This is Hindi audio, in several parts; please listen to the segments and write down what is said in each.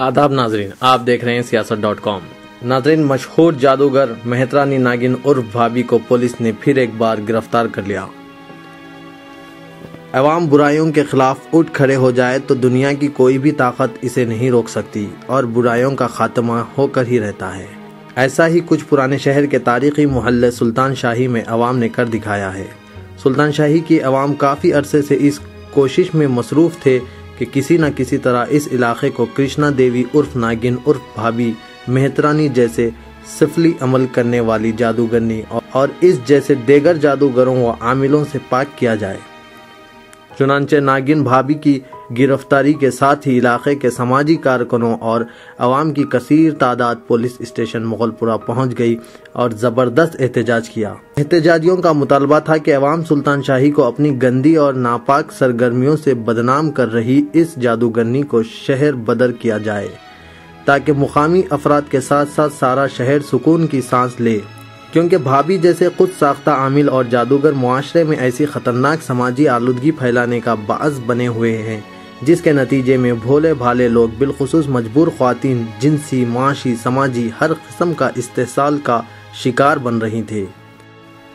आदाब नाजरीन, आप देख रहे हैं सियासत.com। नाजरीन, मशहूर जादूगर मेहतरानी नागिन उर्फ भाभी को पुलिस ने फिर एक बार गिरफ्तार कर लिया। अवाम बुराइयों के खिलाफ उठ खड़े हो जाए तो दुनिया की कोई भी ताकत इसे नहीं रोक सकती और बुराइयों का खात्मा होकर ही रहता है। ऐसा ही कुछ पुराने शहर के तारीखी मोहल्ले सुल्तान शाही में अवाम ने कर दिखाया है। सुल्तान शाही की अवाम काफ़ी अरसे से इस कोशिश में मसरूफ़ थे कि किसी न किसी तरह इस इलाके को कृष्णा देवी उर्फ नागिन उर्फ भाभी मेहतरानी जैसे सिफली अमल करने वाली जादूगरनी और इस जैसे देगर जादूगरों व आमिलों से पाक किया जाए। चुनांचे नागिन भाभी की गिरफ्तारी के साथ ही इलाके के समाजी कारकुनों और अवाम की कसीर तादाद पुलिस स्टेशन मुगलपुरा पहुंच गई और ज़बरदस्त एहतजाज किया। एहतजाजियों का मुतालबा था कि अवाम सुल्तान शाही को अपनी गंदी और नापाक सरगर्मियों से बदनाम कर रही इस जादूगरनी को शहर बदर किया जाए ताकि मुकामी अफराद के साथ साथ सारा शहर सुकून की सांस ले, क्योंकि भाभी जैसे खुद साख्ता आमिल और जादूगर मुआशरे में ऐसी खतरनाक समाजी आलूदगी फैलाने का बाअस बने हुए हैं जिसके नतीजे में भोले भाले लोग बिलखुसूस मजबूर ख्वातीन जिनसी, माशी, समाजी हर किस्म का इस्तेसाल का शिकार बन रही थे।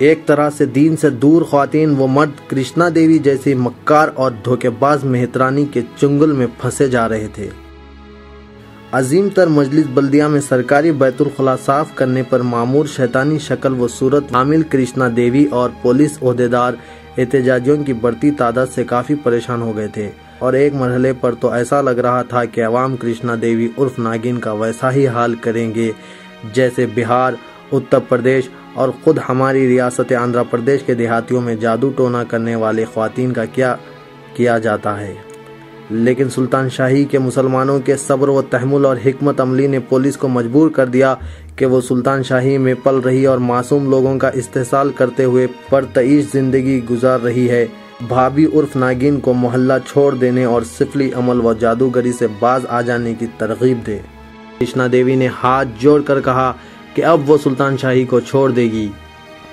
एक तरह से दीन से दूर ख्वातीन व मर्द कृष्णा देवी जैसी मक्कार और धोखेबाज मेहतरानी के चुंगल में फंसे जा रहे थे। अजीम तर मजलिस बल्दिया में सरकारी बैतुल खुला साफ करने पर मामूर शैतानी शक्ल व सूरत आमिल कृष्णा देवी और पुलिस ओहदेदार एहतजाजियों की बढ़ती तादाद से काफ़ी परेशान हो गए थे और एक मरहले पर तो ऐसा लग रहा था कि अवाम कृष्णा देवी उर्फ नागिन का वैसा ही हाल करेंगे जैसे बिहार, उत्तर प्रदेश और ख़ुद हमारी रियासत आंध्र प्रदेश के देहातियों में जादू टोना करने वाले ख्वातीन का क्या किया जाता है। लेकिन सुल्तान शाही के मुसलमानों के सब्र व तहम्मुल और हिकमत अमली ने पुलिस को मजबूर कर दिया कि वो सुल्तान शाही में पल रही और मासूम लोगों का इस्तेसाल करते हुए परतईश जिंदगी गुजार रही है भाभी उर्फ नागिन को मोहल्ला छोड़ देने और सिफली अमल व जादूगरी से बाज आ जाने की तरगीब दे। कृष्णा देवी ने हाथ जोड़कर कहा कि अब वो सुल्तान शाही को छोड़ देगी,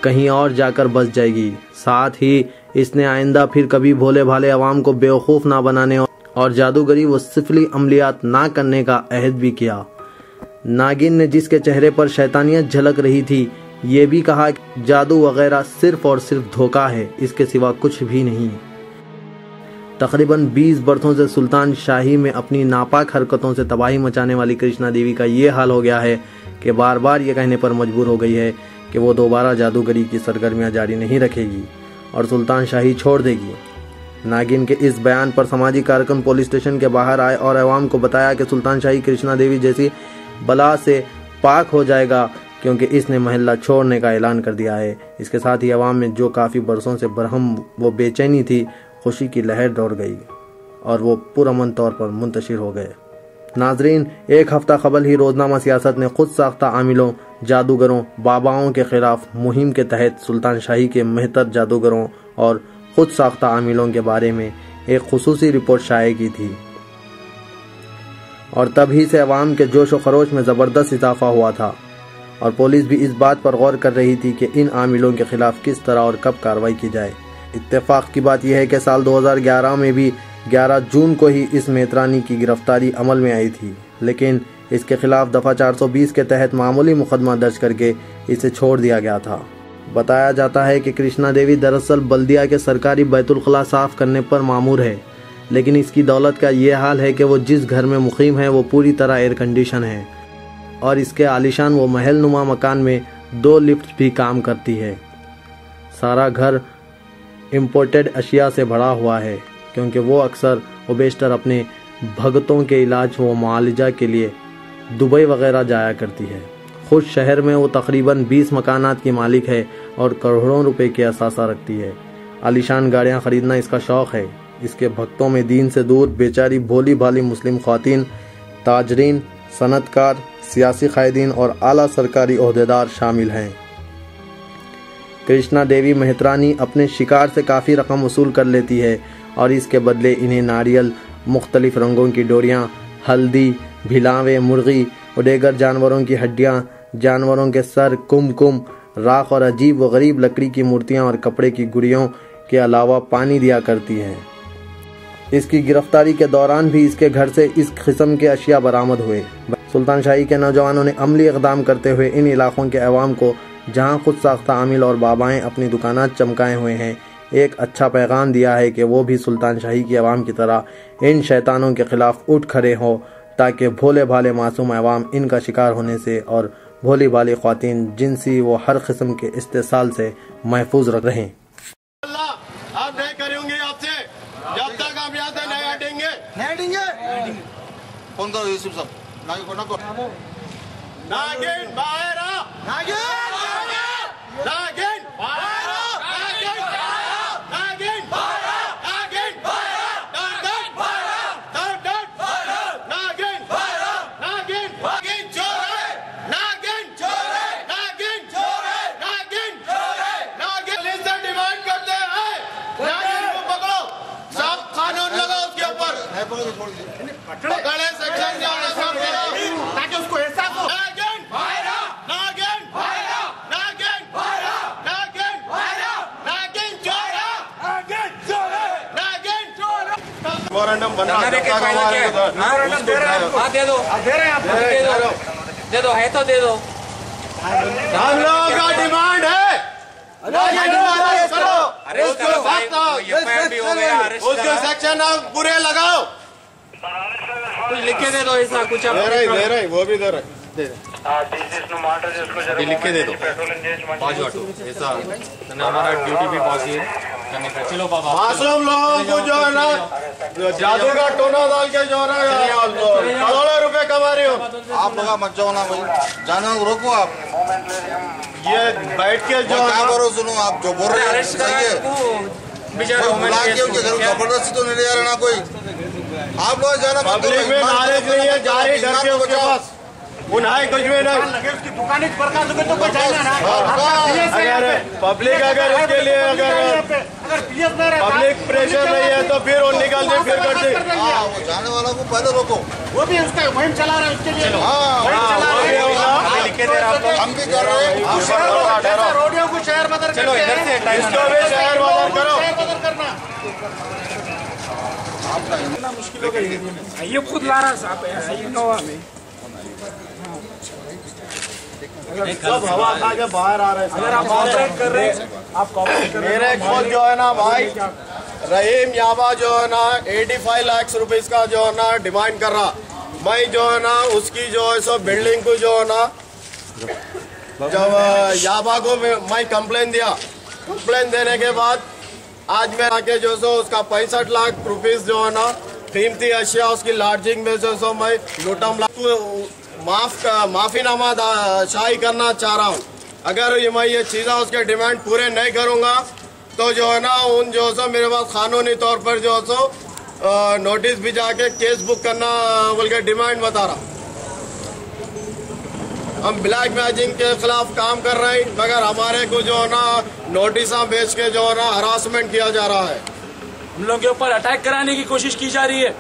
कहीं और जाकर बस जाएगी। साथ ही इसने आइंदा फिर कभी भोले भाले अवाम को बेवकूफ़ ना बनाने और जादूगरी व सिफली अमलियात ना करने का अहद भी किया। नागिन ने जिसके चेहरे पर शैतानियत झलक रही थी ये भी कहा कि जादू वगैरह सिर्फ और सिर्फ धोखा है, इसके सिवा कुछ भी नहीं। तकरीबन 20 बरसों से सुल्तान शाही में अपनी नापाक हरकतों से तबाही मचाने वाली कृष्णा देवी का ये हाल हो गया है कि बार बार ये कहने पर मजबूर हो गई है कि वो दोबारा जादूगरी की सरगर्मियाँ जारी नहीं रखेगी और सुल्तान शाही छोड़ देगी। नागिन के इस बयान पर समाजी कारकुन पुलिस स्टेशन के बाहर आए और अवाम को बताया कि सुल्तान शाही कृष्णा देवी जैसी बला से पाक हो जाएगा क्योंकि इसने महल्ला छोड़ने का ऐलान कर दिया है। इसके साथ ही अवाम में जो काफ़ी बरसों से बरहम व बेचैनी थी, खुशी की लहर दौड़ गई और वो पुरअमन तौर पर मुंतशिर हो गए। नाजरीन, एक हफ्ता कबल ही रोजनामा सियासत ने खुद साख्ता आमिलों, जादूगरों, बाबाओं के खिलाफ मुहिम के तहत सुल्तान शाही के मेहतर जादूगरों और खुद साख्ता आमिलों के बारे में एक खुसूसी रिपोर्ट शाये की थी और तभी से अवाम के जोश व खरोश में ज़बरदस्त इजाफा हुआ था और पुलिस भी इस बात पर गौर कर रही थी कि इन आमिलों के खिलाफ किस तरह और कब कार्रवाई की जाए। इत्तेफाक की बात यह है कि साल 2011 में भी 11 जून को ही इस मेहतरानी की गिरफ्तारी अमल में आई थी, लेकिन इसके खिलाफ दफ़ा 420 के तहत मामूली मुकदमा दर्ज करके इसे छोड़ दिया गया था। बताया जाता है कि कृष्णा देवी दरअसल बल्दिया के सरकारी बैतुल खुला साफ करने पर मामूर है, लेकिन इसकी दौलत का ये हाल है कि वो जिस घर में मुकीम है वो पूरी तरह एयर कंडीशन है और इसके आलिशान व महल नुमा मकान में 2 लिफ्ट भी काम करती है। सारा घर इम्पोर्टेड अशिया से भरा हुआ है क्योंकि वो अक्सर व बेशतर अपने भगतों के इलाज व मुआलजा के लिए दुबई वगैरह जाया करती है। खुद शहर में वो तकरीबन 20 मकानात की मालिक है और करोड़ों रुपए के असासा रखती है। आलीशान गाड़ियाँ खरीदना इसका शौक़ है। इसके भक्तों में दीन से दूर बेचारी भोली भाली मुस्लिम ख्वातीन, ताजरीन, सनतकार, सियासी कायदीन और आला सरकारी ओहदेदार शामिल हैं। कृष्णा देवी मेहतरानी अपने शिकार से काफ़ी रकम वसूल कर लेती है और इसके बदले इन्हें नारियल, मुख्तलिफ रंगों की डोरियाँ, हल्दी, भिलावे, मुर्गी और दीगर जानवरों की हड्डियाँ, जानवरों के सर, कुमकुम, राख और अजीब व गरीब लकड़ी की मूर्तियाँ और कपड़े की गुड़ियों के अलावा पानी दिया करती हैं। इसकी गिरफ्तारी के दौरान भी इसके घर से इस किस्म के अशिया बरामद हुए। सुल्तान शाही के नौजवानों ने अमली इक़दाम करते हुए इन इलाकों के अवाम को, जहां खुद साख्ता आमिल और बाबाएं अपनी दुकानात चमकाए हुए हैं, एक अच्छा पैगाम दिया है कि वो भी सुल्तान शाही की अवाम की तरह इन शैतानों के खिलाफ उठ खड़े हों, ताकि भोले भाले मासूम अवाम इनका शिकार होने से और भोली भाली ख्वातीन जिनसी व हर किस्म के इस्तेसाल से महफूज रहें। आप नहीं करेंगे आपसे, जब तक आप यहाँ से नहीं हटेंगे। फोन करो यूसुफ साहब, नागिन बाहर आ, नागिन बाहर आ, नागिन बाहर आ, नागिन बाहर आ, नागिन बाहर आ, नागिन बाहर आ, नागिन बाहर आ, नागिन बाहर आ, नागिन नागिन चोर है, नागिन चोर है, नागिन चोर है, नागिन चोर है, नागिन पुलिस से डिमांड करते हैं, नागिन को पकड़ो, सब कानून लगाओ उसके ऊपर, पकड़े सेक्शन से आगे सब ताकि उसको एहसास हो। नागिन बाहर आ, नागिन बाहर आ, नागिन बाहर आ, नागिन बाहर आ, नागिन चोर है, नागिन चोर है, नागिन चोर है। मोरंडम बना के मोरंडम दे रहे हैं, हां दे दो, दे रहे हैं आप, दे दो है तो दे दो। हम लोगों का डिमांड है, अरेस्ट करो, अरेस्ट करो भाई, एफआईआर भी हो गया, अरेस्ट करो, उसके सेक्शन आप पूरे लगाओ, कुछ लिख के दे दो, ऐसा कुछ आप दे रहे वो भी दे रहे लिख के दे दो, 5 ऑटो ऐसा हमारा ड्यूटी भी पहुंची है। चलो बाबा मासूम लोगों को जो है ना जादू का टोना डाल के जो है ना करोड़ों रुपए कमा रहे हो आप लोग, मत जाओ ना भाई, जाने को रोको आप, ये बैठ के जो क्या करो, सुनो आप जो बोल रहे हैं जबरदस्ती तो नहीं ले रहा ना कोई, आप लोग जाना पब्लिक में नॉलेज नहीं है, जा रही डर के उसके पास उन्हें कुछ भी नहीं, उसकी दुकान तो कोई जाएगा ना, अगर पब्लिक अगर उसके लिए अगर पब्लिक प्रेशर नहीं है तो फिर वो निकल दे, फिर कर दे, जाने वालों को पहले रोको, वो भी उसका मुहिम चला रहे हैं, उसके लिए हम भी कर रहे हैं, रोडियों को शहर बदल, चलो इधर से इसको भी शहर बदल करो, करना मुश्किल हो गई, ये खुद ला रहा साहब सब हवा खा के बाहर आ रहे हैं। अगर आप कॉपरेट कर रहे हैं, आप कॉपरेट कर रहे हैं, मेरे खुद जो है ना भाई रहीम याबा जो है ना 85 लाख रुपीस का जो है ना डिमांड कर रहा, मैं जो है ना उसकी जो है सो बिल्डिंग को जो है ना जब याबा को मैं कंप्लेन दिया, कंप्लेन देने के बाद आज मैं आके जो सो उसका 65 लाख रुपीस जो है ना कीमती अशिया उसकी लार्जिंग में जो सो मैं लूटम माफीनामा शाही करना चाह रहा हूँ। अगर मैं ये चीज़ें उसके डिमांड पूरे नहीं करूँगा तो जो है ना उन जो सो मेरे पास कानूनी तौर पर जो सो नोटिस भी जाके केस बुक करना बोल के डिमांड बता रहा। हम ब्लैक मैजिंग के खिलाफ काम कर रहे हैं, मगर हमारे को जो है ना नोटिस भेज के जो है ना हरासमेंट किया जा रहा है, हम लोग के ऊपर अटैक कराने की कोशिश की जा रही है।